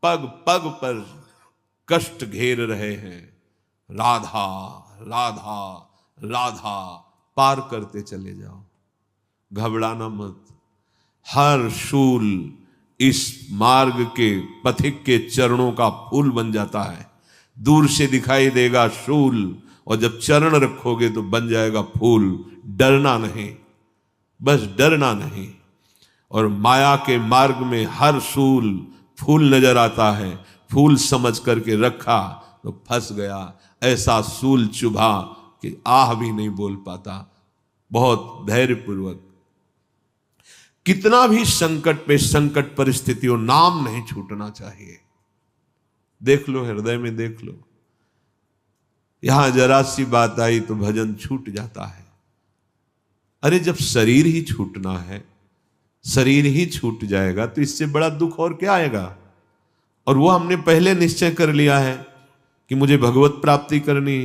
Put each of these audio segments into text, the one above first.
पग पग पर कष्ट घेर रहे हैं। राधा राधा राधा पार करते चले जाओ, घबराना मत। हर शूल इस मार्ग के पथिक के चरणों का फूल बन जाता है। दूर से दिखाई देगा शूल, और जब चरण रखोगे तो बन जाएगा फूल। डरना नहीं, बस डरना नहीं। और माया के मार्ग में हर शूल फूल नजर आता है, फूल समझ करके रखा तो फंस गया। ऐसा शूल चुभा कि आह भी नहीं बोल पाता। बहुत धैर्यपूर्वक, कितना भी संकट पे संकट परिस्थिति हो, नाम नहीं छूटना चाहिए। देख लो, हृदय में देख लो, यहां जरा सी बात आई तो भजन छूट जाता है। अरे जब शरीर ही छूटना है, शरीर ही छूट जाएगा तो इससे बड़ा दुख और क्या आएगा। और वो हमने पहले निश्चय कर लिया है कि मुझे भगवत प्राप्ति करनी।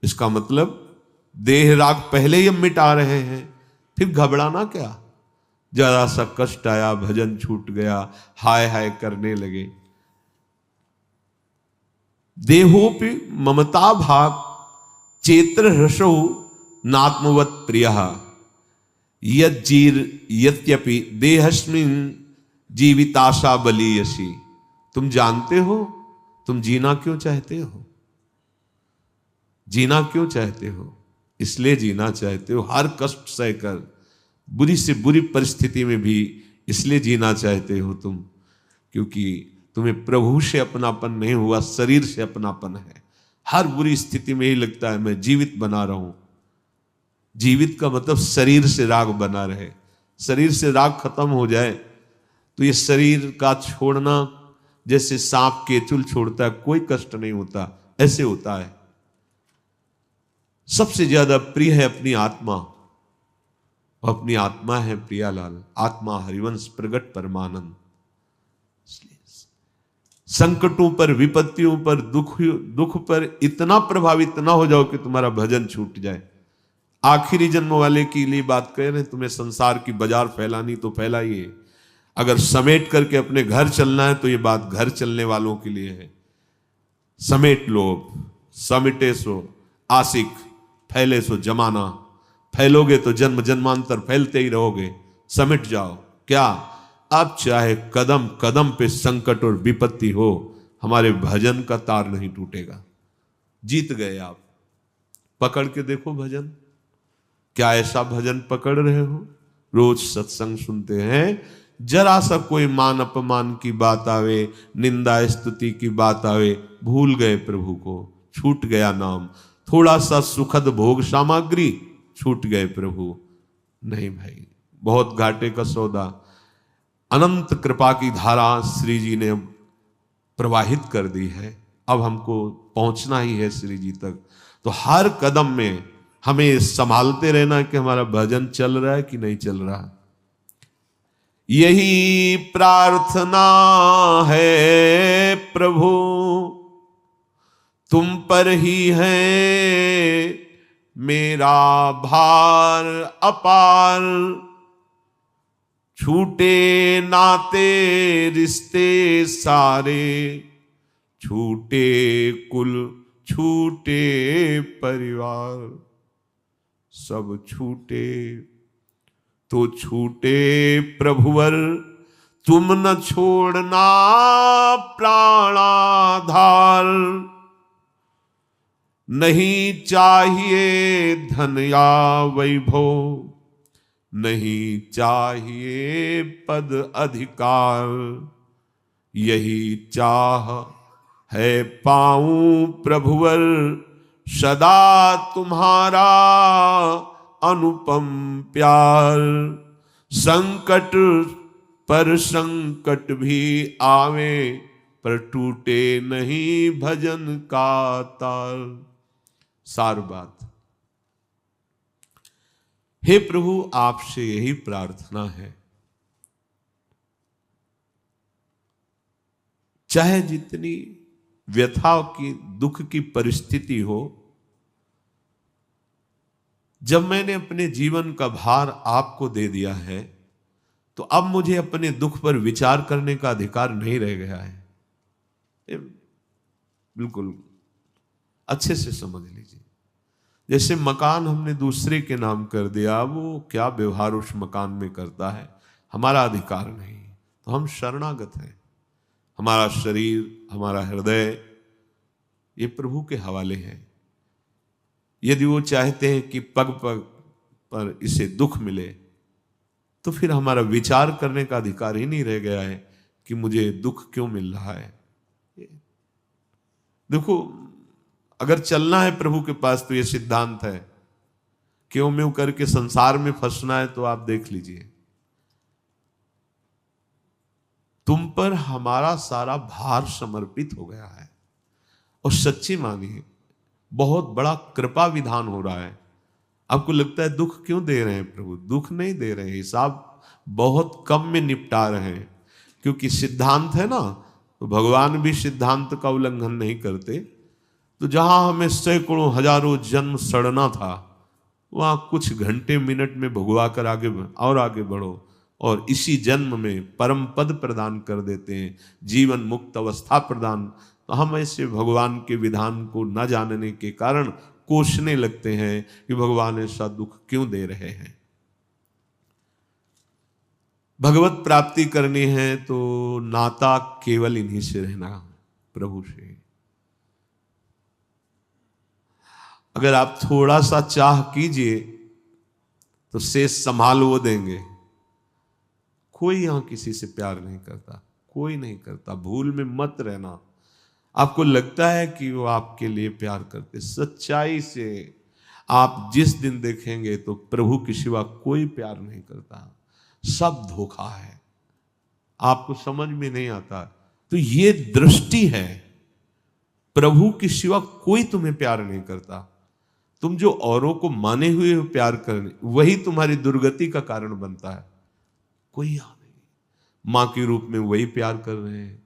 इसका मतलब देह राग पहले ही हम मिटा रहे हैं, फिर घबराना क्या। जरा सा कष्ट आया, भजन छूट गया, हाय हाय करने लगे। देहोपि ममता भाग चेत्र हृषो नात्मवत प्रिय यद्यपि देहस्मिन जीविताशा बलीयसी। तुम जानते हो तुम जीना क्यों चाहते हो? जीना क्यों चाहते हो? इसलिए जीना चाहते हो हर कष्ट सहकर, बुरी से बुरी परिस्थिति में भी इसलिए जीना चाहते हो तुम, क्योंकि तुम्हें प्रभु से अपनापन नहीं हुआ, शरीर से अपनापन है। हर बुरी स्थिति में ही लगता है मैं जीवित बना रहा हूं। जीवित का मतलब शरीर से राग बना रहे। शरीर से राग खत्म हो जाए तो ये शरीर का छोड़ना जैसे सांप केचुल छोड़ता है, कोई कष्ट नहीं होता, ऐसे होता है। सबसे ज्यादा प्रिय है अपनी आत्मा, अपनी आत्मा है प्रियालाल। आत्मा हरिवंश प्रगट परमानंद। संकटों पर, विपत्तियों पर, दुख पर इतना प्रभावित ना हो जाओ कि तुम्हारा भजन छूट जाए। आखिरी जन्म वाले के लिए बात कह रहे हैं। तुम्हें संसार की बाजार फैलानी तो फैलाइए, अगर समेट करके अपने घर चलना है तो ये बात घर चलने वालों के लिए है। समेट लो, समेटे सो आशिक, फैले सो जमाना। फैलोगे तो जन्म जन्मांतर फैलते ही रहोगे। समेट जाओ। क्या अब चाहे कदम कदम पे संकट और विपत्ति हो, हमारे भजन का तार नहीं टूटेगा। जीत गए आप। पकड़ के देखो भजन। क्या ऐसा भजन पकड़ रहे हो? रोज सत्संग सुनते हैं, जरा सा कोई मान अपमान की बात आवे, निंदा स्तुति की बात आवे, भूल गए प्रभु को, छूट गया नाम। थोड़ा सा सुखद भोग सामग्री, छूट गए प्रभु। नहीं भाई, बहुत घाटे का सौदा। अनंत कृपा की धारा श्री जी ने प्रवाहित कर दी है। अब हमको पहुंचना ही है श्री जी तक। तो हर कदम में हमें संभालते रहना कि हमारा भजन चल रहा है कि नहीं चल रहा। यही प्रार्थना है प्रभु, तुम पर ही है मेरा भार अपार। छूटे नाते रिश्ते सारे, छूटे कुल छूटे परिवार। सब छूटे तो छूटे प्रभुवर, तुम न छोड़ना प्राणाधार। नहीं चाहिए धन या वैभव, नहीं चाहिए पद अधिकार। यही चाह है पाऊं प्रभुवर, सदा तुम्हारा अनुपम प्यार। संकट पर संकट भी आवे, पर टूटे नहीं भजन का तार। सार बात। हे प्रभु, आपसे यही प्रार्थना है, चाहे जितनी व्यथा की, दुख की परिस्थिति हो, जब मैंने अपने जीवन का भार आपको दे दिया है तो अब मुझे अपने दुख पर विचार करने का अधिकार नहीं रह गया है। ये बिल्कुल अच्छे से समझ लीजिए। जैसे मकान हमने दूसरे के नाम कर दिया, वो क्या व्यवहार उस मकान में करता है हमारा अधिकार नहीं, तो हम शरणागत हैं। हमारा शरीर, हमारा हृदय, ये प्रभु के हवाले है। यदि वो चाहते हैं कि पग पग पर इसे दुख मिले, तो फिर हमारा विचार करने का अधिकार ही नहीं रह गया है कि मुझे दुख क्यों मिल रहा है। देखो, अगर चलना है प्रभु के पास तो ये सिद्धांत है, क्यों म्यों करके संसार में फंसना है तो आप देख लीजिए, तुम पर हमारा सारा भार समर्पित हो गया है। और सच्ची मानिए, बहुत बड़ा कृपा विधान हो रहा है। आपको लगता है दुख क्यों दे रहे हैं प्रभु? दुख नहीं दे रहे हैं, हिसाब बहुत कम में निपटा रहे हैं। क्योंकि सिद्धांत है ना, तो भगवान भी सिद्धांत का उल्लंघन नहीं करते। तो जहां हमें सैकड़ों हजारों जन्म सड़ना था, वहां कुछ घंटे मिनट में भुगवा कर आगे बढ़ो और इसी जन्म में परम पद प्रदान कर देते हैं, जीवन मुक्त अवस्था प्रदान। तो हम ऐसे भगवान के विधान को न जानने के कारण कोसने लगते हैं कि भगवान ऐसा दुख क्यों दे रहे हैं। भगवत प्राप्ति करनी है तो नाता केवल इन्हीं से रहना, प्रभु से। अगर आप थोड़ा सा चाह कीजिए तो शेष संभाल वो देंगे। कोई यहां किसी से प्यार नहीं करता, कोई नहीं करता। भूल में मत रहना। आपको लगता है कि वो आपके लिए प्यार करते, सच्चाई से आप जिस दिन देखेंगे तो प्रभु के सिवा कोई प्यार नहीं करता, सब धोखा है। आपको समझ में नहीं आता। तो ये दृष्टि है, प्रभु के सिवा कोई तुम्हें प्यार नहीं करता। तुम जो औरों को माने हुए हो प्यार करने, वही तुम्हारी दुर्गति का कारण बनता है। कोई यहाँ नहीं। मां के रूप में वही प्यार कर रहे हैं,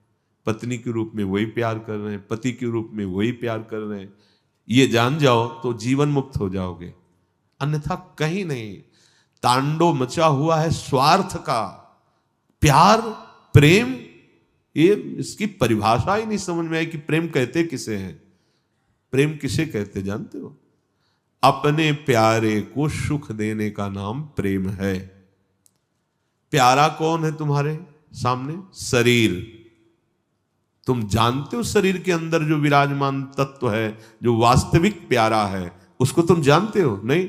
पत्नी के रूप में वही प्यार कर रहे हैं, पति के रूप में वही प्यार कर रहे हैं। ये जान जाओ तो जीवन मुक्त हो जाओगे, अन्यथा कहीं नहीं। तांडव मचा हुआ है स्वार्थ का। प्यार, प्रेम, ये इसकी परिभाषा ही नहीं समझ में आई कि प्रेम कहते किसे हैं। प्रेम किसे कहते जानते हो? अपने प्यारे को सुख देने का नाम प्रेम है। प्यारा कौन है तुम्हारे सामने? शरीर। तुम जानते हो शरीर के अंदर जो विराजमान तत्व है, जो वास्तविक प्यारा है, उसको तुम जानते हो? नहीं।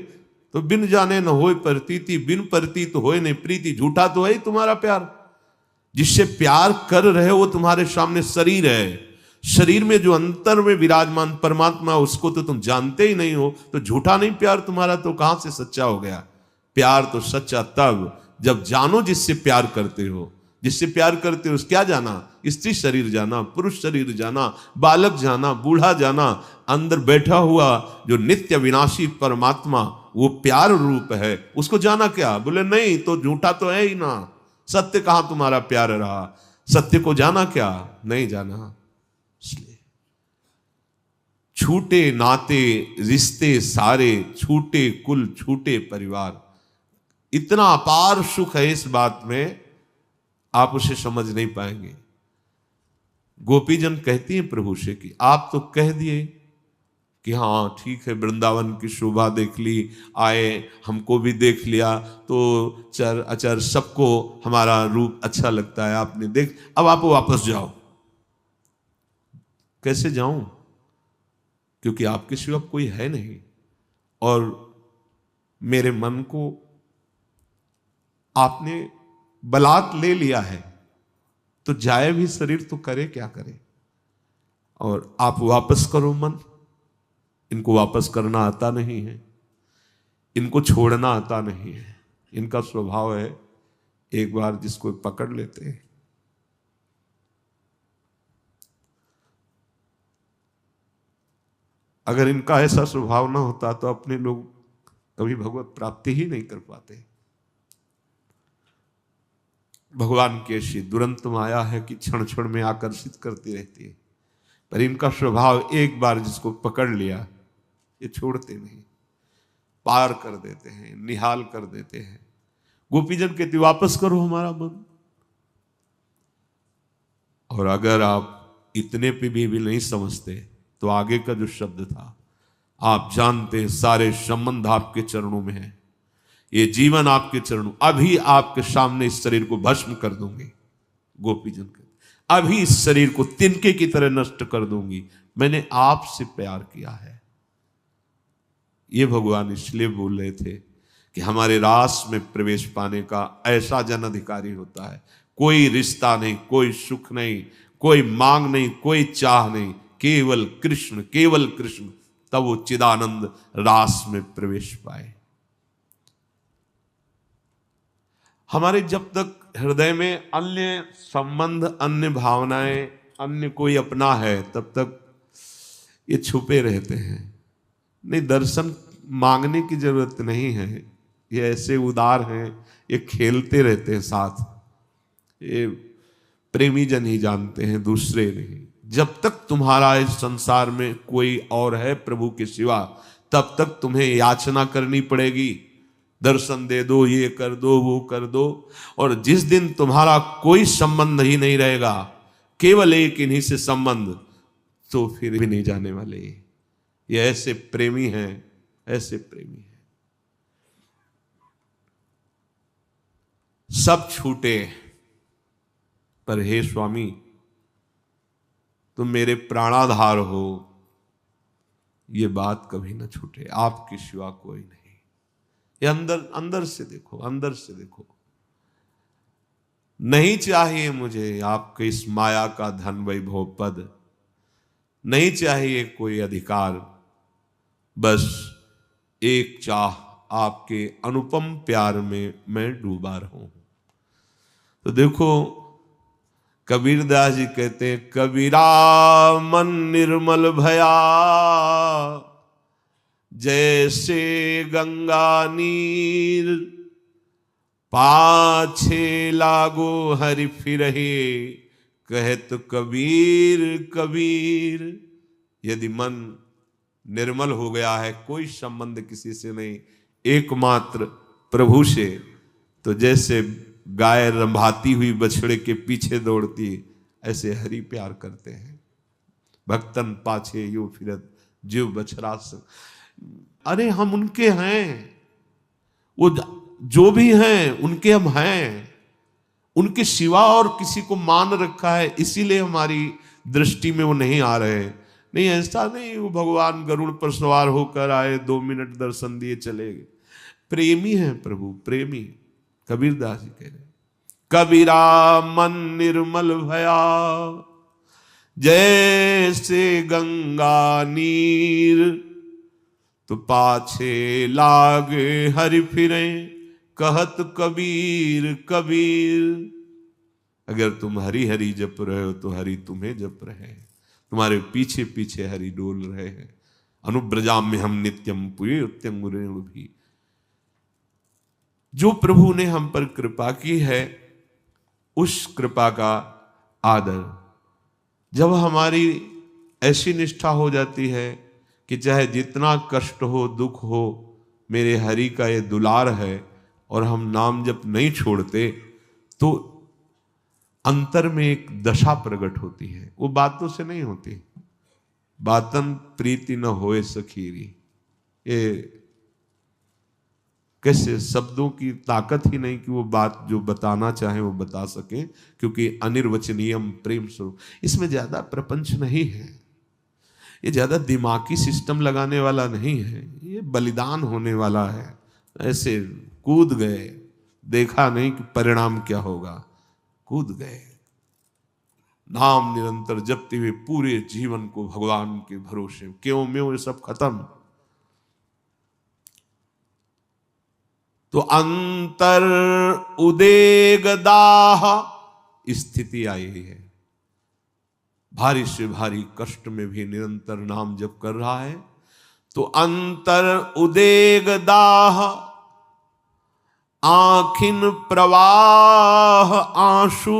तो बिन जाने न होए प्रतीति, बिन प्रतीत होए नहीं प्रीति। झूठा तो है ही तुम्हारा प्यार। जिससे प्यार कर रहे हो वो तुम्हारे सामने शरीर है। शरीर में जो अंतर में विराजमान परमात्मा, उसको तो तुम जानते ही नहीं हो, तो झूठा नहीं प्यार तुम्हारा, तो कहां से सच्चा हो गया? प्यार तो सच्चा तब जब जानो जिससे प्यार करते हो। जिससे प्यार करते हो क्या जाना? स्त्री शरीर जाना, पुरुष शरीर जाना, बालक जाना, बूढ़ा जाना। अंदर बैठा हुआ जो नित्य विनाशी परमात्मा, वो प्यार रूप है, उसको जाना क्या? बोले नहीं, तो झूठा तो है ही ना। सत्य कहां तुम्हारा प्यार रहा? सत्य को जाना क्या? नहीं जाना। इसलिए छूटे नाते रिश्ते सारे, छूटे कुल छूटे परिवार। इतना अपार सुख है इस बात में, आप उसे समझ नहीं पाएंगे। गोपीजन कहती हैं प्रभु से कि आप तो कह दिए कि हाँ ठीक है, वृंदावन की शोभा देख ली, आए, हमको भी देख लिया, तो चर अचर सबको हमारा रूप अच्छा लगता है, आपने देख, अब आप वापस जाओ। कैसे जाऊं? क्योंकि आपके सिवा कोई है नहीं, और मेरे मन को आपने बलात् ले लिया है, तो जाए भी शरीर तो करे क्या करे। और आप वापस करो मन। इनको वापस करना आता नहीं है, इनको छोड़ना आता नहीं है। इनका स्वभाव है, एक बार जिसको पकड़ लेते हैं, अगर इनका ऐसा स्वभाव ना होता तो अपने लोग कभी भगवत प्राप्ति ही नहीं कर पाते। भगवान की ऐसी दुरंत माया है कि क्षण क्षण में आकर्षित करती रहती है, पर इनका स्वभाव एक बार जिसको पकड़ लिया, ये छोड़ते नहीं, पार कर देते हैं, निहाल कर देते हैं। गोपीजन कहते वापस करो हमारा मन। और अगर आप इतने पे भी नहीं समझते तो आगे का जो शब्द था, आप जानते हैं सारे संबंध आपके चरणों में है, ये जीवन आपके चरणों, अभी आपके सामने इस शरीर को भस्म कर दूंगी। गोपीजन कहते अभी इस शरीर को तिनके की तरह नष्ट कर दूंगी, मैंने आपसे प्यार किया है। ये भगवान इसलिए बोल रहे थे कि हमारे रास में प्रवेश पाने का ऐसा जन अधिकारी होता है, कोई रिश्ता नहीं, कोई सुख नहीं, कोई मांग नहीं, कोई चाह नहीं, केवल कृष्ण, केवल कृष्ण, तब वो चिदानंद रास में प्रवेश पाए। हमारे जब तक हृदय में अन्य संबंध, अन्य भावनाएं, अन्य कोई अपना है, तब तक ये छुपे रहते हैं। नहीं, दर्शन मांगने की जरूरत नहीं है, ये ऐसे उदार हैं, ये खेलते रहते हैं साथ, ये प्रेमी जन ही जानते हैं, दूसरे नहीं। जब तक तुम्हारा इस संसार में कोई और है प्रभु के सिवा, तब तक तुम्हें याचना करनी पड़ेगी, दर्शन दे दो, ये कर दो, वो कर दो। और जिस दिन तुम्हारा कोई संबंध ही नहीं रहेगा, केवल एक इन्हीं से संबंध, तो फिर भी नहीं जाने वाले। ये ऐसे प्रेमी हैं, ऐसे प्रेमी हैं। सब छूटे पर हे स्वामी तुम मेरे प्राणाधार हो, ये बात कभी ना छूटे, आपके सिवा कोई नहीं। ये अंदर अंदर से देखो, अंदर से देखो। नहीं चाहिए मुझे आपके इस माया का धन वैभव पद, नहीं चाहिए कोई अधिकार, बस एक चाह आपके अनुपम प्यार में मैं डूबा रहूं। तो देखो कबीरदास जी कहते हैं, कबीरा मन निर्मल भया, जैसे गंगा नीर, पाछे लागो हरि फिरहे, कहत कबीर कबीर। यदि मन निर्मल हो गया है, कोई संबंध किसी से नहीं, एकमात्र प्रभु से, तो जैसे गाय रंभाती हुई बछड़े के पीछे दौड़ती, ऐसे हरि प्यार करते हैं। भक्तन पाछे यो फिरत जीव बछड़ा संग। अरे हम उनके हैं, वो जो भी हैं उनके हम हैं, उनके सिवा और किसी को मान रखा है, इसीलिए हमारी दृष्टि में वो नहीं आ रहे। नहीं, ऐसा नहीं वो भगवान गरुड़ पर सवार होकर आए, 2 मिनट दर्शन दिए चले गए। प्रेमी है प्रभु, प्रेमी। कबीरदास जी कह रहे, कबीरा मन निर्मल भया, जैसे गंगा नीर, तो पाछे लागे हरि फिरे, कहत कबीर कबीर। अगर तुम हरि हरि जप रहे हो तो हरि तुम्हें जप रहे हैं, तुम्हारे पीछे पीछे हरि डोल रहे हैं। अनुब्रजाम में हम नित्यम पुए उत्तम भी। जो प्रभु ने हम पर कृपा की है, उस कृपा का आदर, जब हमारी ऐसी निष्ठा हो जाती है कि चाहे जितना कष्ट हो, दुख हो, मेरे हरि का ये दुलार है, और हम नाम जब नहीं छोड़ते, तो अंतर में एक दशा प्रकट होती है। वो बातों से नहीं होती। बातन प्रीति न होए सखीरी, ये कैसे, शब्दों की ताकत ही नहीं कि वो बात जो बताना चाहे वो बता सके, क्योंकि अनिर्वचनीयम प्रेम स्वरूप। इसमें ज्यादा प्रपंच नहीं है, ये ज्यादा दिमागी सिस्टम लगाने वाला नहीं है, ये बलिदान होने वाला है। ऐसे कूद गए, देखा नहीं कि परिणाम क्या होगा, कूद गए। नाम निरंतर जपते हुए पूरे जीवन को भगवान के भरोसे, क्यों म्यों ये सब खत्म। तो अंतर उदेग दाह स्थिति आई है। भारी से भारी कष्ट में भी निरंतर नाम जप कर रहा है, तो अंतर उदेग दाह, आखिन प्रवाह आंसू,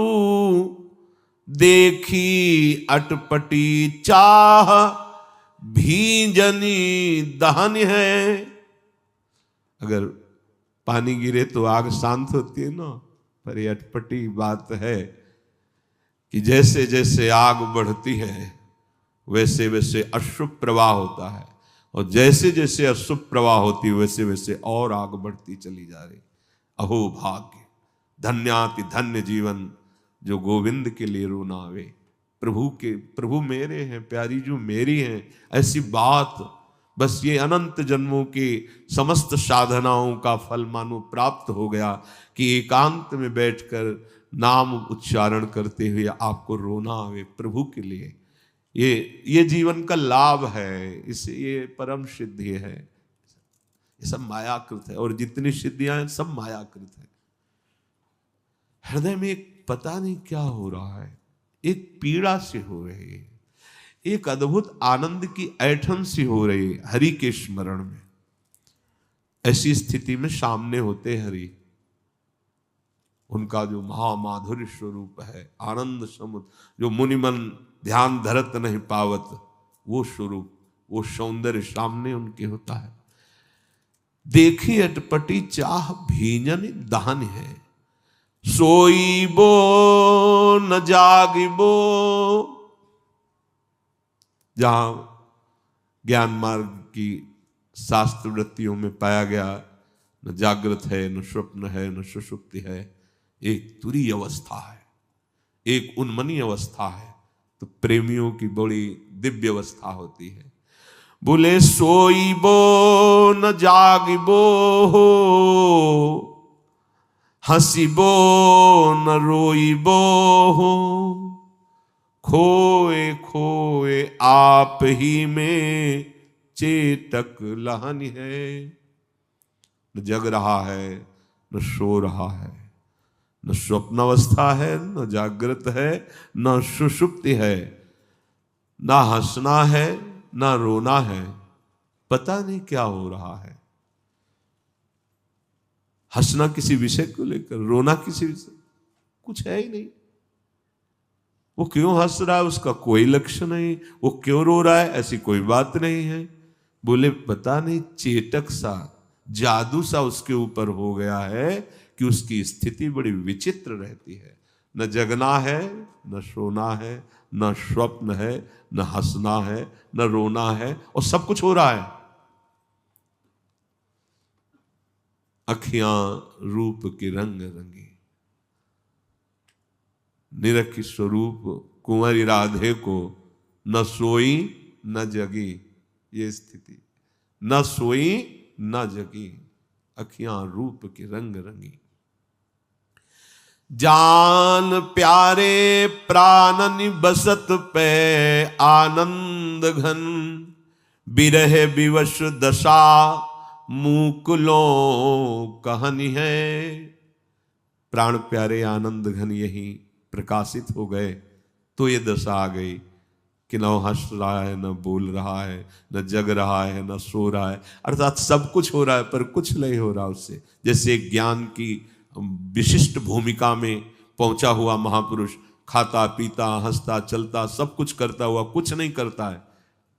देखी अटपटी चाह, भीजनी दहन है। अगर पानी गिरे तो आग शांत होती है ना, पर ये अटपटी बात है कि जैसे जैसे आग बढ़ती है वैसे वैसे अशुभ प्रवाह होता है, और जैसे जैसे अशुभ प्रवाह होती है वैसे वैसे और आग बढ़ती चली जा रही। अहो भाग्य, धन्याति धन्य जीवन जो गोविंद के लिए रोना आवे। प्रभु मेरे हैं, प्यारी जो मेरी हैं, ऐसी बात बस ये अनंत जन्मों की समस्त साधनाओं का फल मानो प्राप्त हो गया कि एकांत में बैठकर नाम उच्चारण करते हुए आपको रोना आवे प्रभु के लिए। ये जीवन का लाभ है, इसे ये परम सिद्धि है। ये सब मायाकृत है, और जितनी सिद्धियां हैं सब मायाकृत है। हृदय में एक पता नहीं क्या हो रहा है, एक पीड़ा सी हो रही है, एक अद्भुत आनंद की ऐठन सी हो रही है हरि के स्मरण में। ऐसी स्थिति में सामने होते हरि, उनका जो महामाधुर्य स्वरूप है, आनंद समुद्र, जो मुनिमन ध्यान धरत नहीं पावत, वो स्वरूप, वो सौंदर्य सामने उनके होता है। देखी अटपटी चाह भीजन दहन है, सोईबो न जागिबो। जहां ज्ञान मार्ग की शास्त्र वृत्तियों में पाया गया, न जागृत है, न स्वप्न है, न सुषुप्ति है, एक तुरीय अवस्था है, एक उन्मनी अवस्था है, तो प्रेमियों की बड़ी दिव्य अवस्था होती है। बोले सोईबो न जागिबो, हंसीबो न रोईबो, खोए खोए आप ही में चेतक लहन है। न जग रहा है, न सो रहा है, न स्वप्न अवस्था है, न जागृत है, न सुषुप्ति है, ना हंसना है, ना रोना है, पता नहीं क्या हो रहा है। हंसना किसी विषय को लेकर, रोना किसी विषय, कुछ है ही नहीं। वो क्यों हंस रहा है उसका कोई लक्ष्य नहीं, वो क्यों रो रहा है ऐसी कोई बात नहीं है। बोले पता नहीं चेतक सा, जादू सा उसके ऊपर हो गया है कि उसकी स्थिति बड़ी विचित्र रहती है। न जगना है, न सोना है, न स्वप्न है, न हंसना है, न रोना है, और सब कुछ हो रहा है। अखियां रूप के रंग रंगी, निरखी स्वरूप कुंवरी राधे को न सोई न जगी, ये स्थिति, न सोई न जगी, अखियां रूप के रंग रंगी। जान प्यारे प्राणन बसत पे आनंद घन, बिरह विवश दशा मुकुलों कहनी है। प्राण प्यारे आनंद घन यही प्रकाशित हो गए तो ये दशा आ गई कि न हंस रहा है, न बोल रहा है, न जग रहा है, न सो रहा है, अर्थात सब कुछ हो रहा है पर कुछ नहीं हो रहा उससे। जैसे ज्ञान की विशिष्ट भूमिका में पहुंचा हुआ महापुरुष खाता पीता हंसता चलता सब कुछ करता हुआ कुछ नहीं करता है,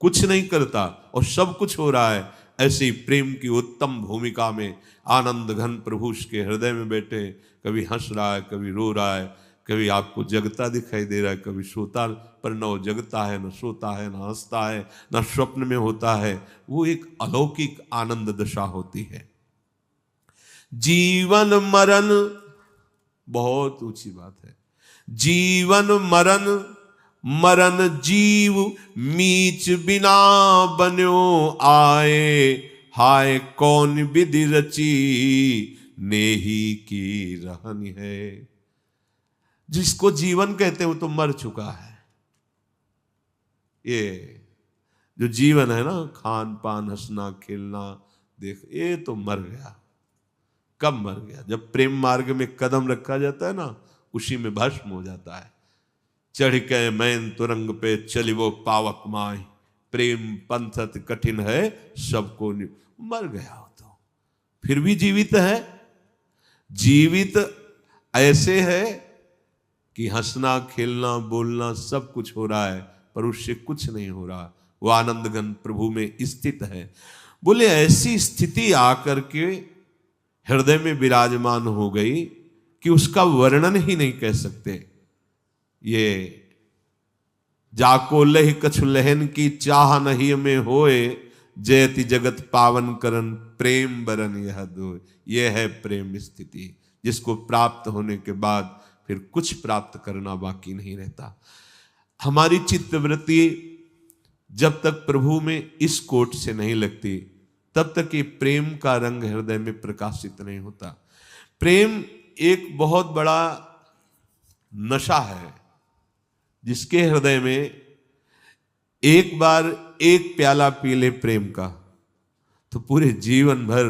कुछ नहीं करता और सब कुछ हो रहा है। ऐसे ही प्रेम की उत्तम भूमिका में आनंद घन प्रभु उसके हृदय में बैठे, कभी हंस रहा है, कभी रो रहा है, कभी आपको जगता दिखाई दे रहा है, कभी सोता, पर न वो जगता है, न सोता है, न हंसता है, न स्वप्न में होता है। वो एक अलौकिक आनंद दशा होती है। जीवन मरण, बहुत ऊंची बात है, जीवन मरण, मरण जीव मीच बिना बन्यो आए, हाय कौन विधि रची नेही की रहन है। जिसको जीवन कहते हैं वो तो मर चुका है। ये जो जीवन है ना, खान पान हंसना खेलना देख, ये तो मर गया। कब मर गया? जब प्रेम मार्ग में कदम रखा जाता है ना, उसी में भस्म हो जाता है। चढ़ के मैन तुरंग पे चली वो पावक माई, प्रेम पंथत कठिन है सबको। मर गया हो तो फिर भी जीवित है। जीवित ऐसे है कि हंसना खेलना बोलना सब कुछ हो रहा है पर उससे कुछ नहीं हो रहा। वो आनंदघन प्रभु में स्थित है। बोले ऐसी स्थिति आकर के हृदय में विराजमान हो गई कि उसका वर्णन ही नहीं कह सकते। ये जाको लह कछु लहन की चाह नहीं में होए, जयति जगत पावन करन प्रेम बरन यह दो। यह है प्रेम स्थिति, जिसको प्राप्त होने के बाद फिर कुछ प्राप्त करना बाकी नहीं रहता। हमारी चित्तवृत्ति जब तक प्रभु में इस कोट से नहीं लगती, तब तक ये प्रेम का रंग हृदय में प्रकाशित नहीं होता। प्रेम एक बहुत बड़ा नशा है, जिसके हृदय में एक बार एक प्याला पी ले प्रेम का, तो पूरे जीवन भर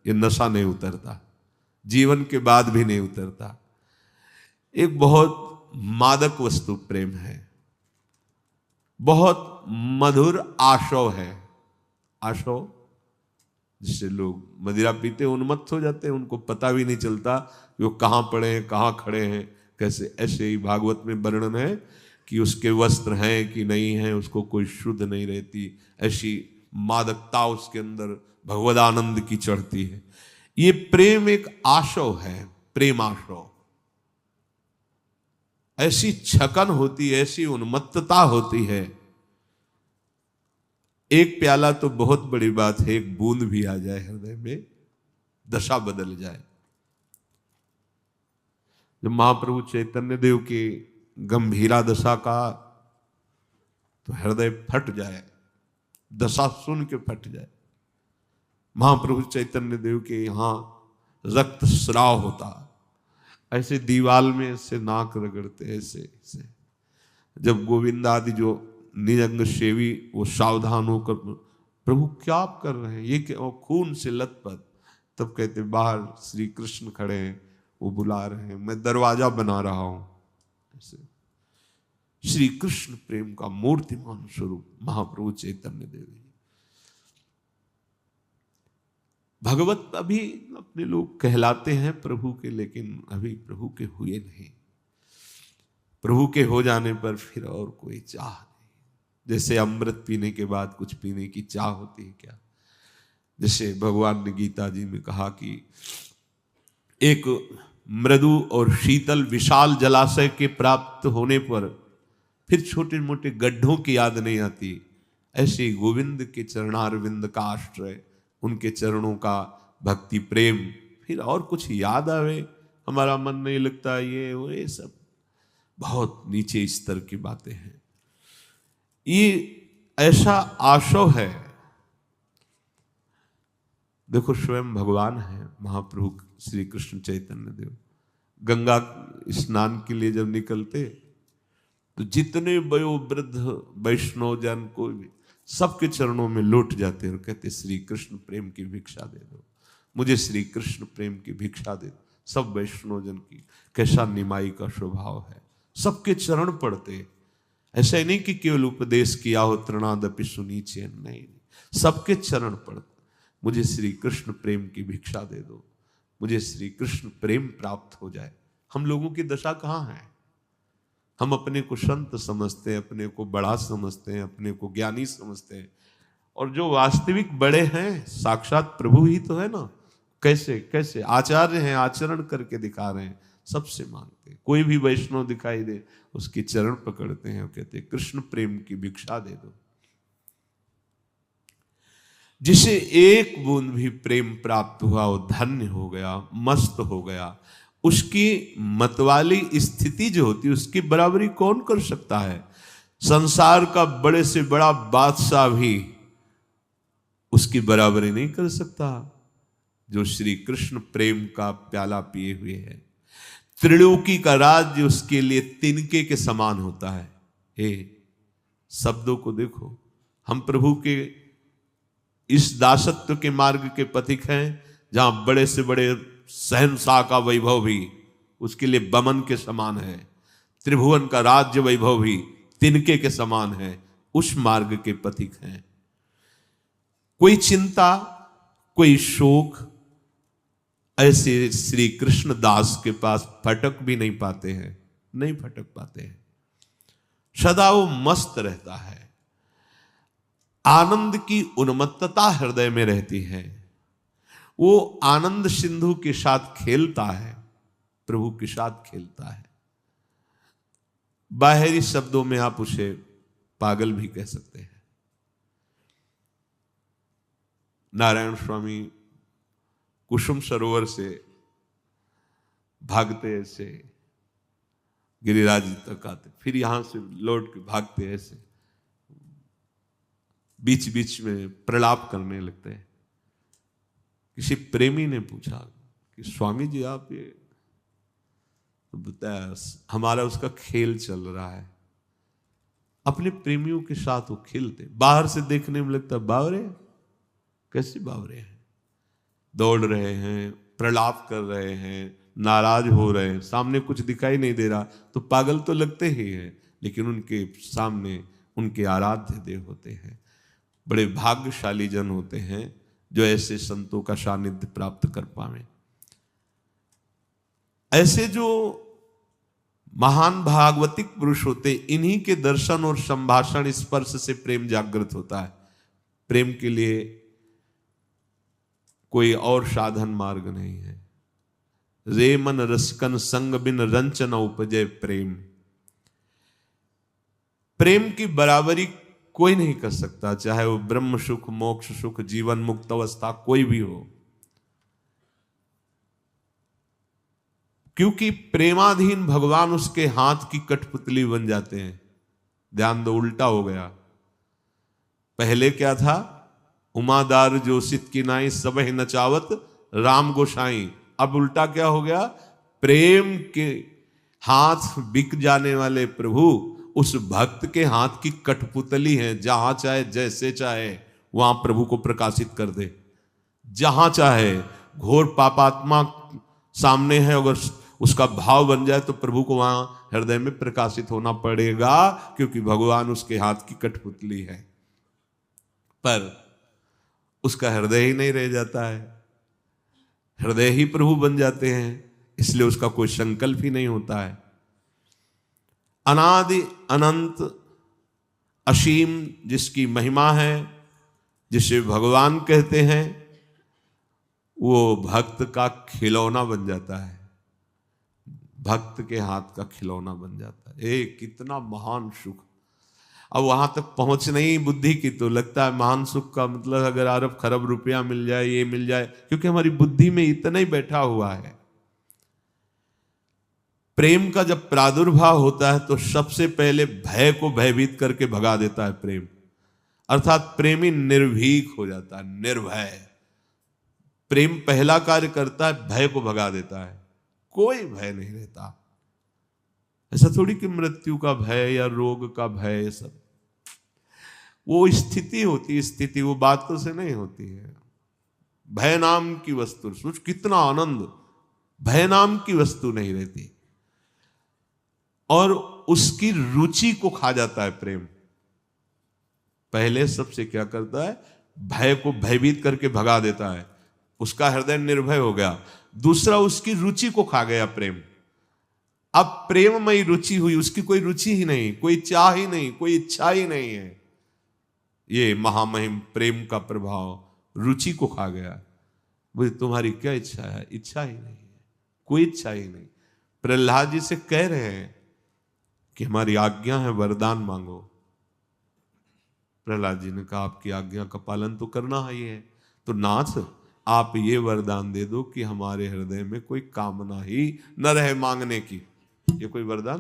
ये नशा नहीं उतरता, जीवन के बाद भी नहीं उतरता। एक बहुत मादक वस्तु प्रेम है, बहुत मधुर आशव है। आशव जिससे लोग मदिरा पीते उन्मत्त हो जाते हैं, उनको पता भी नहीं चलता कि वो कहाँ पड़े हैं, कहाँ खड़े हैं, कैसे। ऐसे ही भागवत में वर्णन है कि उसके वस्त्र हैं कि नहीं हैं, उसको कोई शुद्ध नहीं रहती, ऐसी मादकता उसके अंदर भगवदानंद की चढ़ती है। ये प्रेम एक आशव है, प्रेम आशव। ऐसी छकन होती है, ऐसी उन्मत्तता होती है। एक प्याला तो बहुत बड़ी बात है, एक बूंद भी आ जाए हृदय में, दशा बदल जाए। जब महाप्रभु चैतन्य देव की गंभीरा दशा का तो हृदय फट जाए, दशा सुन के फट जाए। महाप्रभु चैतन्य देव के यहां रक्त स्राव होता, ऐसे दीवाल में ऐसे नाक रगड़ते, ऐसे ऐसे। जब गोविंद आदि जो निजंग सेवी वो सावधान होकर, प्रभु क्या आप कर रहे हैं, ये क्या, खून से लथपथ। तब कहते बाहर श्री कृष्ण खड़े हैं, वो बुला रहे हैं, मैं दरवाजा बना रहा हूं। ऐसे श्री कृष्ण प्रेम का मूर्तिमान स्वरूप महाप्रभु चैतन्य देव। भगवत अभी अपने लोग कहलाते हैं प्रभु के, लेकिन अभी प्रभु के हुए नहीं। प्रभु के हो जाने पर फिर और कोई चाह नहीं। जैसे अमृत पीने के बाद कुछ पीने की चाह होती है क्या? जैसे भगवान ने गीता जी में कहा कि एक मृदु और शीतल विशाल जलाशय के प्राप्त होने पर फिर छोटे मोटे गड्ढों की याद नहीं आती, ऐसे गोविंद के चरणारविंद का आश्रय, उनके चरणों का भक्ति प्रेम, फिर और कुछ याद आवे हमारा मन नहीं लगता। ये सब बहुत नीचे स्तर की बातें हैं। ये ऐसा आशव है। देखो स्वयं भगवान है महाप्रभु श्री कृष्ण चैतन्य देव, गंगा स्नान के लिए जब निकलते तो जितने वयोवृद्ध वैष्णव जन को भी सबके चरणों में लौट जाते और कहते श्री कृष्ण प्रेम की भिक्षा दे दो, मुझे श्री कृष्ण प्रेम की भिक्षा दे दो। सब वैष्णव जन की कैसा निमाई का स्वभाव है, सबके चरण पड़ते। ऐसा ही नहीं कि केवल उपदेश किया हो तृणादपि सुनीचे, नहीं, सबके चरण पड़ते। मुझे श्री कृष्ण प्रेम की भिक्षा दे दो, मुझे श्री कृष्ण प्रेम प्राप्त हो जाए। हम लोगों की दशा कहाँ है? हम अपने को संत समझते हैं, अपने को बड़ा समझते हैं, अपने को ज्ञानी समझते हैं, और जो वास्तविक बड़े हैं साक्षात प्रभु ही तो है ना। कैसे कैसे आचार्य हैं, आचरण करके दिखा रहे हैं, सबसे मांगते हैं। कोई भी वैष्णव दिखाई दे उसके चरण पकड़ते हैं और कहते हैं कृष्ण प्रेम की भिक्षा दे दो। जिसे एक बूंद भी प्रेम प्राप्त हुआ वो धन्य हो गया, मस्त हो गया। उसकी मतवाली स्थिति जो होती है उसकी बराबरी कौन कर सकता है? संसार का बड़े से बड़ा बादशाह भी उसकी बराबरी नहीं कर सकता, जो श्री कृष्ण प्रेम का प्याला पिए हुए है। त्रिलोकी का राज्य उसके लिए तिनके के समान होता है। हे शब्दों को देखो, हम प्रभु के इस दासत्व के मार्ग के पथिक हैं, जहां बड़े से बड़े शहंशाह का वैभव भी उसके लिए बमन के समान है, त्रिभुवन का राज्य वैभव भी तिनके के समान है। उस मार्ग के पथिक हैं। कोई चिंता, कोई शोक ऐसे श्री कृष्ण दास के पास फटक भी नहीं पाते हैं, नहीं फटक पाते हैं। सदा वो मस्त रहता है, आनंद की उन्मत्तता हृदय में रहती है। वो आनंद सिंधु के साथ खेलता है, प्रभु के साथ खेलता है। बाहरी शब्दों में आप उसे पागल भी कह सकते हैं। नारायण स्वामी कुसुम सरोवर से भागते ऐसे गिरिराज तक आते, फिर यहां से लौट के भागते ऐसे, बीच बीच में प्रलाप करने लगते हैं। किसी प्रेमी ने पूछा कि स्वामी जी आप ये, तो बताया हमारा उसका खेल चल रहा है। अपने प्रेमियों के साथ वो खेलते, बाहर से देखने में लगता बावरे, कैसे बावरे हैं, दौड़ रहे हैं, प्रलाप कर रहे हैं, नाराज हो रहे हैं, सामने कुछ दिखाई नहीं दे रहा तो पागल तो लगते ही हैं, लेकिन उनके सामने उनके आराध्य देव होते हैं। बड़े भाग्यशाली जन होते हैं जो ऐसे संतों का सानिध्य प्राप्त कर पावे। ऐसे जो महान भागवतिक पुरुष होते, इन्हीं के दर्शन और संभाषण स्पर्श से प्रेम जागृत होता है। प्रेम के लिए कोई और साधन मार्ग नहीं है। रे मन रसकन संग बिन रंच न उपजय प्रेम। प्रेम की बराबरी कोई नहीं कर सकता, चाहे वो ब्रह्म सुख, मोक्ष सुख, जीवन मुक्त अवस्था कोई भी हो, क्योंकि प्रेमाधीन भगवान उसके हाथ की कठपुतली बन जाते हैं। ध्यान दो, उल्टा हो गया। पहले क्या था? उमादार जोशित की नाई सबह नचावत राम गोसाई। अब उल्टा क्या हो गया? प्रेम के हाथ बिक जाने वाले प्रभु उस भक्त के हाथ की कठपुतली है। जहां चाहे जैसे चाहे वहां प्रभु को प्रकाशित कर दे। जहां चाहे घोर पापात्मा सामने है, अगर उसका भाव बन जाए तो प्रभु को वहां हृदय में प्रकाशित होना पड़ेगा, क्योंकि भगवान उसके हाथ की कठपुतली है। पर उसका हृदय ही नहीं रह जाता है, हृदय ही प्रभु बन जाते हैं, इसलिए उसका कोई संकल्प ही नहीं होता है। अनादि अनंत असीम जिसकी महिमा है, जिसे भगवान कहते हैं, वो भक्त का खिलौना बन जाता है, भक्त के हाथ का खिलौना बन जाता है। कितना महान सुख! अब वहां तक पहुंच नहीं बुद्धि की तो लगता है महान सुख का मतलब अगर अरब खरब रुपया मिल जाए, ये मिल जाए, क्योंकि हमारी बुद्धि में इतना ही बैठा हुआ है। प्रेम का जब प्रादुर्भाव होता है तो सबसे पहले भय को भयभीत करके भगा देता है प्रेम, अर्थात प्रेमी निर्भीक हो जाता है, निर्भय। प्रेम पहला कार्य करता है, भय को भगा देता है। कोई भय नहीं रहता। ऐसा थोड़ी कि मृत्यु का भय या रोग का भय, ये सब वो स्थिति होती है, स्थिति वो बातों से नहीं होती है। भय नाम की वस्तु, सोच कितना आनंद, भय नाम की वस्तु नहीं रहती। और उसकी रुचि को खा जाता है प्रेम। पहले सबसे क्या करता है? भय को भयभीत करके भगा देता है, उसका हृदय निर्भय हो गया। दूसरा, उसकी रुचि को खा गया प्रेम। अब प्रेममयी रुचि हुई, उसकी कोई रुचि ही नहीं, कोई चाह ही नहीं, कोई इच्छा ही नहीं है। ये महामहिम प्रेम का प्रभाव रुचि को खा गया। बोले तुम्हारी क्या इच्छा है? इच्छा ही नहीं है, कोई इच्छा ही नहीं। प्रहलाद जी से कह रहे हैं कि हमारी आज्ञा है, वरदान मांगो। प्रहलाद जी ने कहा आपकी आज्ञा का पालन तो करना ही है, तो नाथ आप ये वरदान दे दो कि हमारे हृदय में कोई कामना ही न रहे मांगने की। ये कोई वरदान?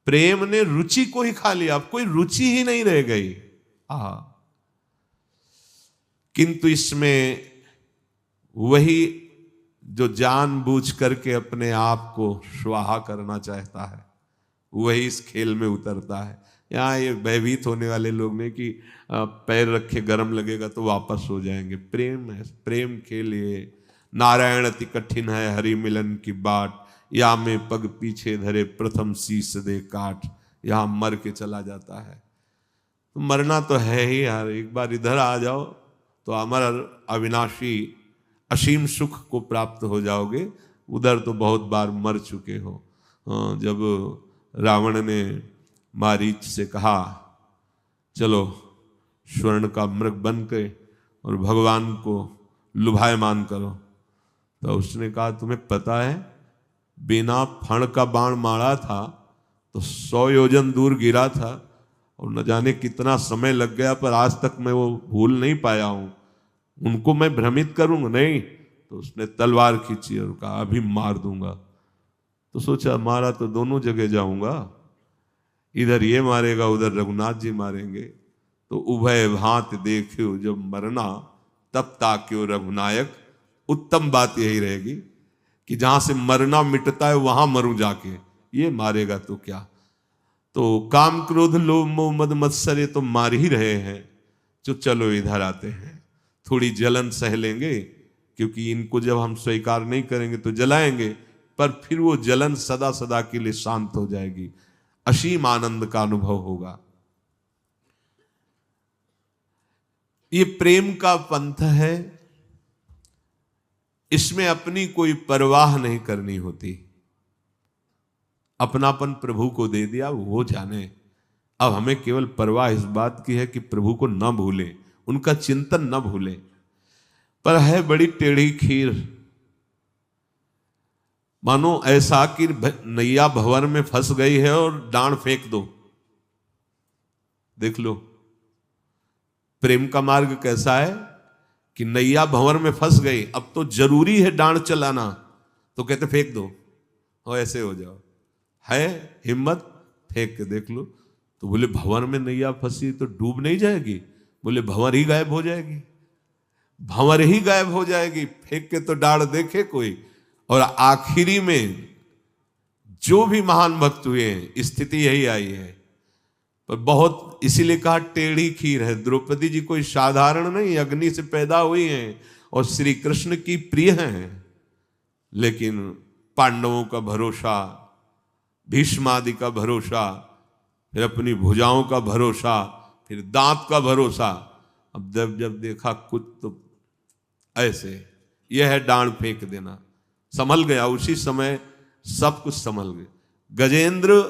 प्रेम ने रुचि को ही खा लिया, अब कोई रुचि ही नहीं रह गई। किंतु इसमें वही जो जानबूझ करके अपने आप को स्वाहा करना चाहता है, वही इस खेल में उतरता है। यहाँ ये भयभीत होने वाले लोग ने कि पैर रखे गरम लगेगा तो वापस हो जाएंगे। प्रेम है, प्रेम खेल ये। नारायण अति कठिन है हरि मिलन की बाट, या में पग पीछे धरे प्रथम शीश दे काट। यहाँ मर के चला जाता है, तो मरना तो है ही यार। एक बार इधर आ जाओ तो अमर अविनाशी असीम सुख को प्राप्त हो जाओगे। उधर तो बहुत बार मर चुके हो। जब रावण ने मारीच से कहा चलो स्वर्ण का मृग बन के और भगवान को लुभायमान करो, तो उसने कहा तुम्हें पता है बिना फण का बाण मारा था तो 100 योजन दूर गिरा था और न जाने कितना समय लग गया, पर आज तक मैं वो भूल नहीं पाया हूं। उनको मैं भ्रमित करूंगा नहीं। तो उसने तलवार खींची और कहा अभी मार दूंगा। तो सोचा मारा तो दोनों जगह जाऊंगा, इधर ये मारेगा उधर रघुनाथ जी मारेंगे। तो उभय भांति देखियो जब मरना, तब ताक्यो रघुनायक। उत्तम बात यही रहेगी कि जहां से मरना मिटता है वहां मरूं जाके, ये मारेगा तो क्या। तो काम क्रोध लोभ मोह मद मत्सर ये तो मार ही रहे हैं, जो चलो इधर आते हैं, थोड़ी जलन सह लेंगे, क्योंकि इनको जब हम स्वीकार नहीं करेंगे तो जलाएंगे, पर फिर वो जलन सदा सदा के लिए शांत हो जाएगी, असीम आनंद का अनुभव होगा। ये प्रेम का पंथ है, इसमें अपनी कोई परवाह नहीं करनी होती। अपनापन प्रभु को दे दिया, वो जाने। अब हमें केवल परवाह इस बात की है कि प्रभु को न भूलें, उनका चिंतन न भूलें। पर है बड़ी टेढ़ी खीर, मानो ऐसा कि नैया भंवर में फंस गई है और डांड फेंक दो। देख लो प्रेम का मार्ग कैसा है कि नैया भंवर में फंस गई, अब तो जरूरी है डांड चलाना, तो कहते फेंक दो और ऐसे हो जाओ। है हिम्मत, फेंक के देख लो। तो बोले भंवर में नैया फंसी तो डूब नहीं जाएगी? बोले भंवर ही गायब हो जाएगी, भंवर ही गायब हो जाएगी, फेंक के तो डांड देखे कोई। और आखिरी में जो भी महान भक्त हुए हैं स्थिति यही आई है। पर बहुत इसीलिए कहा टेढ़ी खीर है। द्रौपदी जी कोई साधारण नहीं, अग्नि से पैदा हुई हैं और श्री कृष्ण की प्रिय हैं, लेकिन पांडवों का भरोसा, भीष्म आदि का भरोसा, फिर अपनी भुजाओं का भरोसा, फिर दांत का भरोसा। अब जब देखा कुछ तो ऐसे, यह है डांड फेंक देना। संभल गया उसी समय, सब कुछ संभल गए। गजेंद्र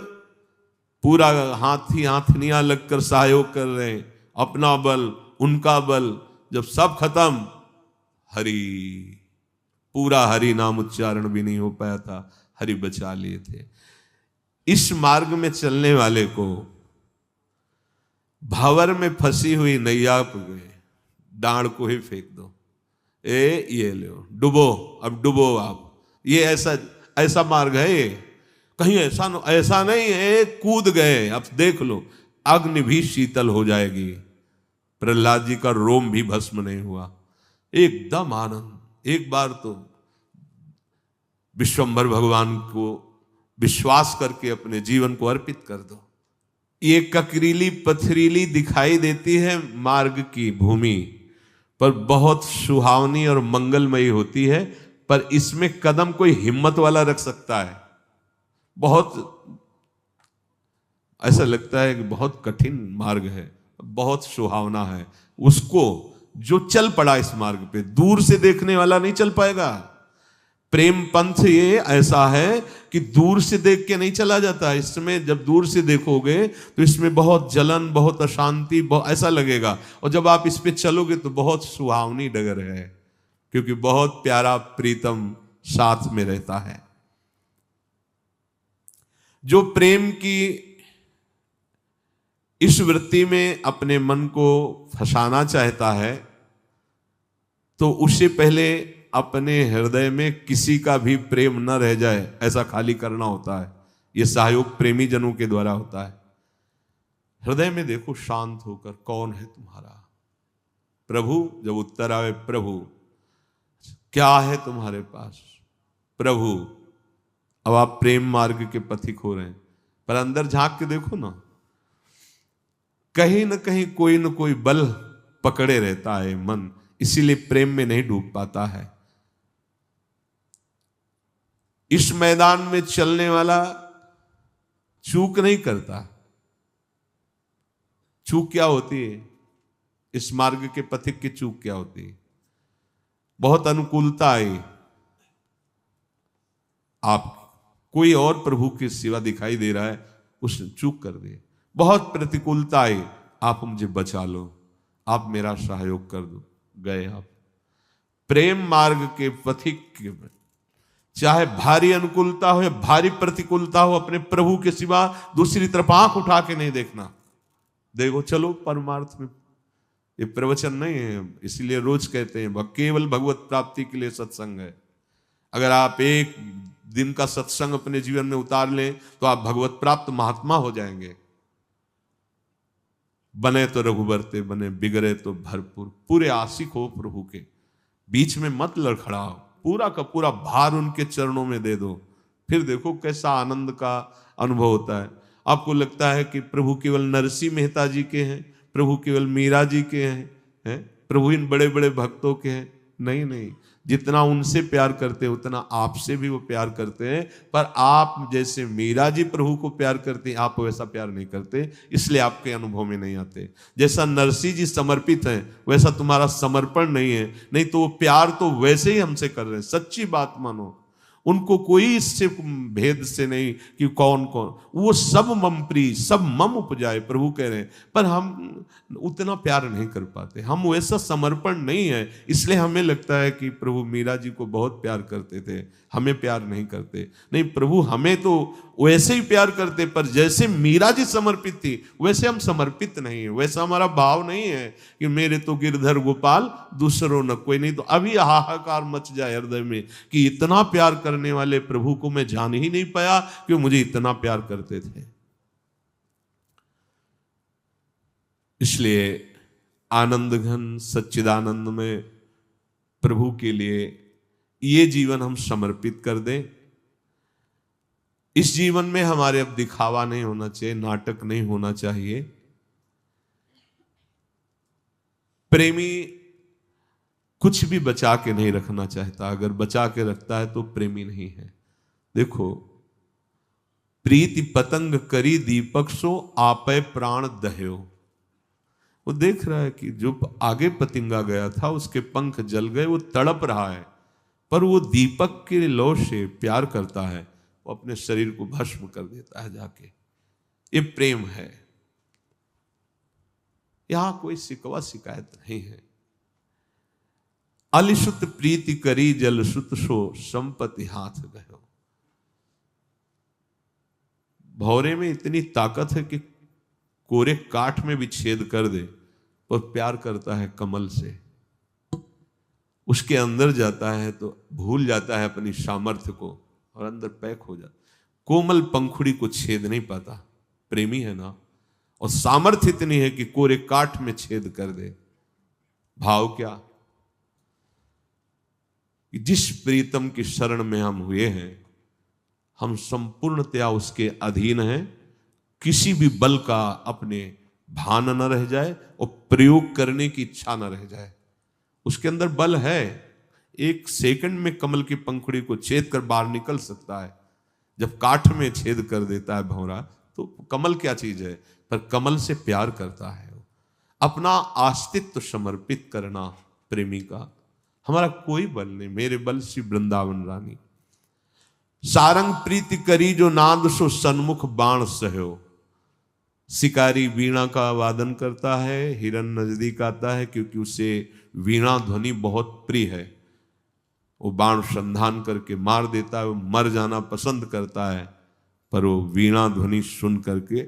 पूरा हाथी हाथनियां लगकर सहयोग कर रहे हैं, अपना बल उनका बल, जब सब खत्म, हरि, पूरा हरि नाम उच्चारण भी नहीं हो पाया था, हरि बचा लिए थे। इस मार्ग में चलने वाले को भंवर में फंसी हुई नैया पे डांड को ही फेंक दो, ये लो डुबो, अब डुबो आप। ये ऐसा मार्ग है ये, कहीं ऐसा नहीं है कूद गए, अब देख लो अग्नि भी शीतल हो जाएगी। प्रहलाद जी का रोम भी भस्म नहीं हुआ, एकदम आनंद। एक बार तो विश्वंभर भगवान को विश्वास करके अपने जीवन को अर्पित कर दो। ये ककरीली पथरीली दिखाई देती है मार्ग की भूमि, पर बहुत सुहावनी और मंगलमयी होती है। पर इसमें कदम कोई हिम्मत वाला रख सकता है। बहुत ऐसा लगता है कि बहुत कठिन मार्ग है, बहुत सुहावना है। उसको जो चल पड़ा इस मार्ग पे, दूर से देखने वाला नहीं चल पाएगा। प्रेम पंथ ये ऐसा है कि दूर से देख के नहीं चला जाता। इसमें जब दूर से देखोगे तो इसमें बहुत जलन, बहुत अशांति, ऐसा लगेगा। और जब आप इस पे चलोगे तो बहुत सुहावनी डगर है, क्योंकि बहुत प्यारा प्रीतम साथ में रहता है। जो प्रेम की इस वृत्ति में अपने मन को फंसाना चाहता है, तो उससे पहले अपने हृदय में किसी का भी प्रेम न रह जाए, ऐसा खाली करना होता है। यह सहयोग प्रेमी जनों के द्वारा होता है। हृदय में देखो शांत होकर, कौन है तुम्हारा प्रभु? जब उत्तर आवे प्रभु, क्या है तुम्हारे पास? प्रभु। अब आप प्रेम मार्ग के पथिक हो रहे हैं, पर अंदर झांक के देखो ना, कहीं ना कहीं कोई ना कोई बल पकड़े रहता है मन, इसीलिए प्रेम में नहीं डूब पाता है। इस मैदान में चलने वाला चूक नहीं करता। चूक क्या होती है? इस मार्ग के पथिक की चूक क्या होती है? बहुत अनुकूलता आई, आप कोई और प्रभु की सेवा दिखाई दे रहा है, उसने चूक कर दी। बहुत प्रतिकूलता आई, आप मुझे बचा लो, आप मेरा सहयोग कर दो, गए आप। प्रेम मार्ग के पथिक चाहे भारी अनुकूलता हो या भारी प्रतिकूलता हो, अपने प्रभु के सिवा दूसरी तरफ आंख उठा के नहीं देखना। देखो चलो परमार्थ में। ये प्रवचन नहीं है, इसलिए रोज कहते हैं केवल भगवत प्राप्ति के लिए सत्संग है। अगर आप एक दिन का सत्संग अपने जीवन में उतार लें तो आप भगवत प्राप्त महात्मा हो जाएंगे। बने तो रघुबरते बने, बिगड़े तो भरपूर। पूरे आशिक हो प्रभु के, बीच में मत लड़खड़ाओ, पूरा का पूरा भार उनके चरणों में दे दो। फिर देखो कैसा आनंद का अनुभव होता है। आपको लगता है कि प्रभु केवल नरसिंह मेहता जी के हैं, प्रभु केवल मीरा जी के हैं, प्रभु इन बड़े बड़े भक्तों के हैं। नहीं नहीं, जितना उनसे प्यार करते हैं उतना आपसे भी वो प्यार करते हैं। पर आप जैसे मीरा जी प्रभु को प्यार करते हैं, आप वैसा प्यार नहीं करते, इसलिए आपके अनुभव में नहीं आते। जैसा नरसिंह जी समर्पित हैं वैसा तुम्हारा समर्पण नहीं है, नहीं तो वो प्यार तो वैसे ही हमसे कर रहे हैं। सच्ची बात मानो, उनको कोई इससे भेद से नहीं कि कौन कौन, वो सब मम प्रिय, सब मम उपजाए प्रभु कह रहे हैं। पर हम उतना प्यार नहीं कर पाते, हम वैसा समर्पण नहीं है, इसलिए हमें लगता है कि प्रभु मीरा जी को बहुत प्यार करते थे, हमें प्यार नहीं करते। नहीं, प्रभु हमें तो वैसे ही प्यार करते, पर जैसे मीरा जी समर्पित थी वैसे हम समर्पित नहीं है, वैसा हमारा भाव नहीं है कि मेरे तो गिरधर गोपाल दूसरों न कोई। नहीं तो अभी हाहाकार मच जाए हृदय में कि इतना प्यार करने वाले प्रभु को मैं जान ही नहीं पाया कि मुझे इतना प्यार करते थे। इसलिए आनंद घन सच्चिदानंद में प्रभु के लिए ये जीवन हम समर्पित कर दें। इस जीवन में हमारे अब दिखावा नहीं होना चाहिए, नाटक नहीं होना चाहिए। प्रेमी कुछ भी बचा के नहीं रखना चाहता, अगर बचा के रखता है तो प्रेमी नहीं है। देखो, प्रीति पतंग करी दीपक सो आपे प्राण दह्यो। वो देख रहा है कि जो आगे पतंगा गया था उसके पंख जल गए, वो तड़प रहा है, पर वो दीपक के लौ से प्यार करता है, वो अपने शरीर को भस्म कर देता है जाके। ये प्रेम है। यहां कोई शिकवा शिकायत नहीं है। अलिसुत प्रीति करी जल सुत सो संपत्ति हाथ गयो। भौरे में इतनी ताकत है कि कोरे काठ में भी छेद कर दे, और प्यार करता है कमल से। उसके अंदर जाता है तो भूल जाता है अपनी सामर्थ्य को और अंदर पैक हो जाता। कोमल पंखुड़ी को छेद नहीं पाता, प्रेमी है ना। और सामर्थ्य इतनी है कि कोरे काठ में छेद कर दे। भाव क्या? जिस प्रीतम की शरण में हम हुए हैं, हम संपूर्णतया उसके अधीन हैं। किसी भी बल का अपने भान न रह जाए और प्रयोग करने की इच्छा न रह जाए। उसके अंदर बल है, एक सेकंड में कमल की पंखुड़ी को छेद कर बाहर निकल सकता है। जब काठ में छेद कर देता है भंवरा, तो कमल क्या चीज है? पर कमल से प्यार करता है। अपना अस्तित्व समर्पित करना प्रेमी का। हमारा कोई बल नहीं, मेरे बल श्री वृंदावन रानी। सारंग प्रीति करी जो नाद सो सन्मुख बाण सहयो। शिकारी वीणा का वादन करता है, हिरन नजदीक आता है क्योंकि उसे वीणा ध्वनि बहुत प्रिय है। वो बाण संधान करके मार देता है, वो मर जाना पसंद करता है, पर वो वीणा ध्वनि सुन करके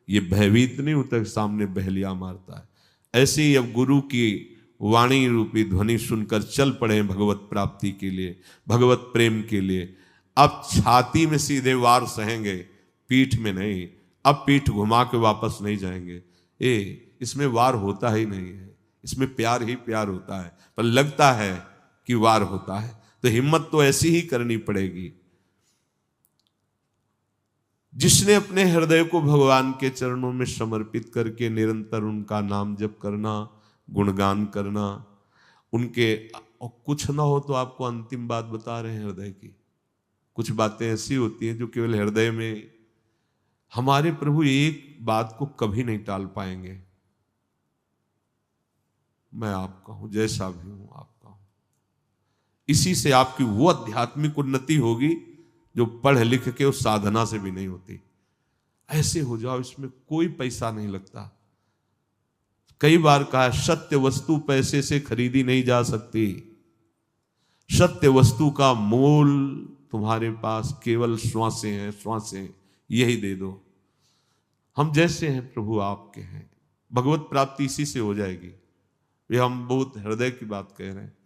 ये भयभीत नहीं होता, सामने बहलिया मारता है। ऐसे ही अब गुरु की वाणी रूपी ध्वनि सुनकर चल पड़े भगवत प्राप्ति के लिए, भगवत प्रेम के लिए। अब छाती में सीधे वार सहेंगे, पीठ में नहीं। अब पीठ घुमा के वापस नहीं जाएंगे। इसमें वार होता ही नहीं है, इसमें प्यार ही प्यार होता है, पर लगता है कि वार होता है। तो हिम्मत तो ऐसी ही करनी पड़ेगी। जिसने अपने हृदय को भगवान के चरणों में समर्पित करके निरंतर उनका नाम जप करना, गुणगान करना, उनके कुछ ना हो तो आपको अंतिम बात बता रहे हैं हृदय की। कुछ बातें ऐसी होती हैं जो केवल हृदय में। हमारे प्रभु एक बात को कभी नहीं टाल पाएंगे। मैं आपका हूं, जैसा भी हूं आपका हूं। इसी से आपकी वो आध्यात्मिक उन्नति होगी जो पढ़ लिख के उस साधना से भी नहीं होती। ऐसे हो जाओ, इसमें कोई पैसा नहीं लगता। कई बार कहा, सत्य वस्तु पैसे से खरीदी नहीं जा सकती। सत्य वस्तु का मूल तुम्हारे पास केवल श्वासें हैं, श्वासें, यही दे दो। हम जैसे हैं प्रभु आपके हैं। भगवत प्राप्ति इसी से हो जाएगी। ये हम बहुत हृदय की बात कह रहे हैं।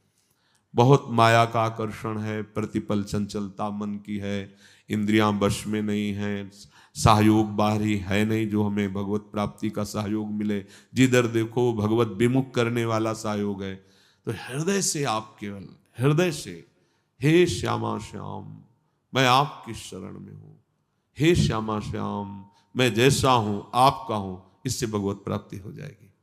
बहुत माया का आकर्षण है, प्रतिपल चंचलता मन की है, इंद्रियां वश में नहीं है, सहयोग बाहरी है नहीं जो हमें भगवत प्राप्ति का सहयोग मिले। जिधर देखो भगवत विमुख करने वाला सहयोग है। तो हृदय से आप केवल हृदय से, हे श्यामा श्याम मैं आपकी शरण में हूं, हे श्यामा श्याम मैं जैसा हूं आपका हूं, इससे भगवत प्राप्ति हो जाएगी।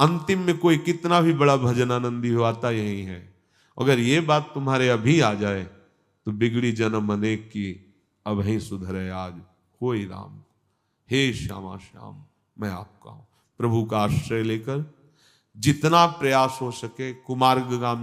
अंतिम में कोई कितना भी बड़ा भजन आनंदी हो, आता यही है। अगर ये बात तुम्हारे अभी आ जाए तो बिगड़ी जन्म अनेक की अब ही सुधरे आज कोई राम। हे श्यामा श्याम मैं आपका हूं। प्रभु का आश्रय लेकर जितना प्रयास हो सके कुमार्गगामी